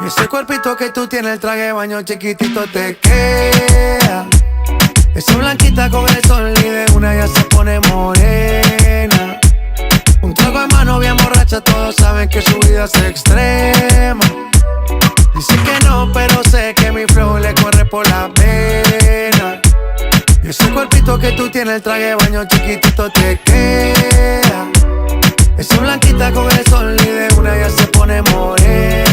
Y ese cuerpito que tú tienes, el traje de baño chiquitito te queda. Esa blanquita con el sol y de una ya se pone morena. Un trago de mano bien borracha, todos saben que su vida es extrema. Dice que no, pero sé que mi flow le corre por la vena. Y ese cuerpito que tú tienes, el traje de baño chiquitito te queda. Esa blanquita con el sol y de una ya se pone morena.